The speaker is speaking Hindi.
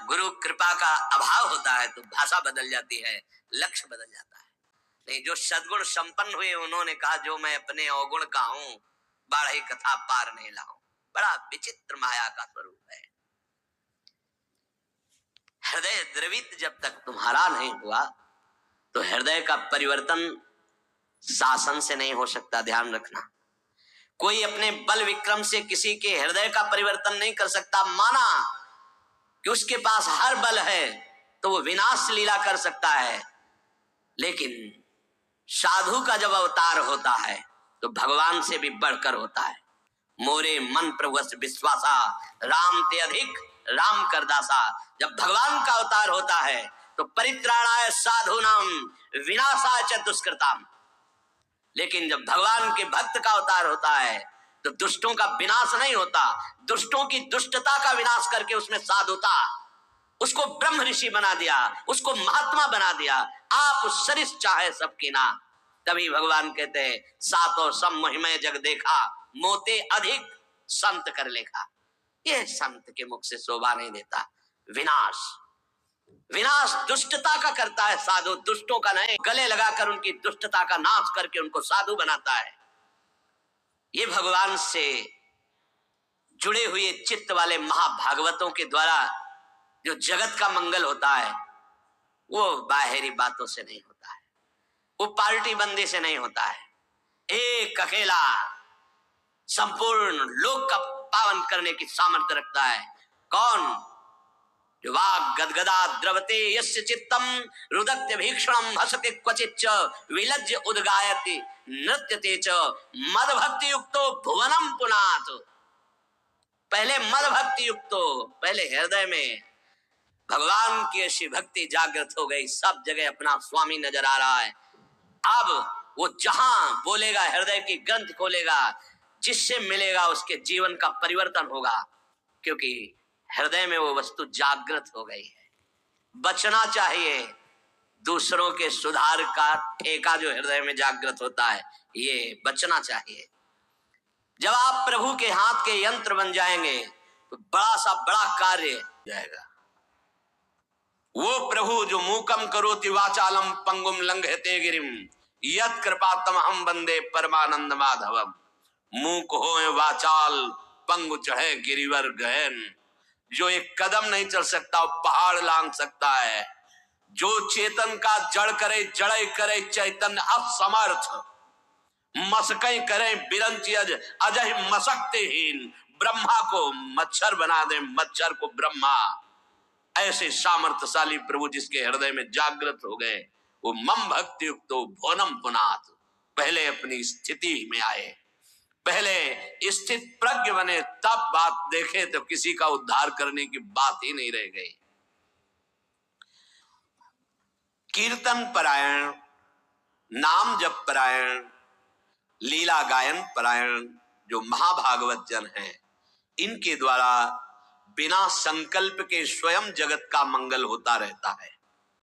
गुरु कृपा का अभाव होता है तो भाषा बदल जाती है, लक्ष्य बदल जाता है। नहीं, जो सद्गुण संपन्न हुए उन्होंने कहा जो मैं अपने अवगुण का हूं, बाढ़ी कथा पार नहीं लाऊं। बड़ा विचित्र माया का स्वरूप है। हृदय द्रवित जब तक तुम्हारा नहीं हुआ तो हृदय का परिवर्तन शासन से नहीं हो सकता। ध्यान रखना, कोई अपने बल विक्रम से किसी के हृदय का परिवर्तन नहीं कर सकता। माना कि उसके पास हर बल है तो वो विनाश लीला कर सकता है, लेकिन साधु का जब अवतार होता है तो भगवान से भी बढ़कर होता है। मोरे मन प्रभुस विश्वासा राम ते अधिक राम करदासा। जब भगवान का अवतार होता है तो परित्राणाय साधूनाम विनाशाय च दुष्कृताम। लेकिन जब भगवान के भक्त का अवतार होता है तो दुष्टों का विनाश नहीं होता, दुष्टों की दुष्टता का विनाश करके उसमें साधुता, उसको ब्रह्म ऋषि बना दिया, उसको महात्मा बना दिया। आप सरिस चाहे सबकी ना। तभी भगवान कहते हैं सातो सम महिमय जग देखा, मोते अधिक संत कर लेखा। यह संत के मुख से शोभा नहीं देता। विनाश विनाश दुष्टता का करता है साधु, दुष्टों का नहीं। गले लगाकर उनकी दुष्टता का नाश करके उनको साधु बनाता है। ये भगवान से जुड़े हुए चित्त वाले महाभागवतों के द्वारा जो जगत का मंगल होता है वो बाहरी बातों से नहीं होता है, वो पार्टी बंदी से नहीं होता है। एक अकेला संपूर्ण लोक का पावन करने की सामर्थ्य रखता है। कौन? जो वाग गदगदा द्रवते यस्य चित्तम रुदत्य भीक्षणम हसते क्वचिच्च विलज्य उद्गायति नृत्यते च मद भक्ति युक्तो भुवनम पुनात। पहले मद भक्ति युक्तो, पहले हृदय में भगवान की ऐसी भक्ति जागृत हो गई, सब जगह अपना स्वामी नजर आ रहा है। अब वो जहां बोलेगा हृदय की ग्रंथ खोलेगा, जिससे मिलेगा उसके जीवन का परिवर्तन होगा, क्योंकि हृदय में वो वस्तु जागृत हो गई है। बचना चाहिए दूसरों के सुधार का ठेका जो हृदय में जागृत होता है, ये बचना चाहिए। जब आप प्रभु के हाथ के यंत्र बन जाएंगे तो बड़ा सा बड़ा कार्य जाएगा। वो प्रभु जो मूकम करोति वाचालम पंगुम लंघयते गिरिम यत् कृपातम हम वंदे परमानंद माधवम। मूक होए वाचाल पंगु चढ़े गिरिवर गहन। जो एक कदम नहीं चल सकता वो पहाड़ लांग सकता है। जो चेतन का जड़ करे जड़े करे चैतन्य असमर्थ। मसकई करे बिरंची अजय मसकतेहीन। ब्रह्मा को मच्छर बना दे, मच्छर को ब्रह्मा। ऐसे सामर्थ्यशाली प्रभु जिसके हृदय में जागृत हो गए, वो मम भक्ति युक्तो भुवनम पुनात। पहले अपनी स्थिति में आए, पहले स्थित प्रज्ञ बने, तब बात देखे तो किसी का उद्धार करने की बात ही नहीं रह गई। कीर्तन परायण, नाम जप परायण, लीला गायन परायण जो महाभागवत जन हैं, इनके द्वारा बिना संकल्प के स्वयं जगत का मंगल होता रहता है।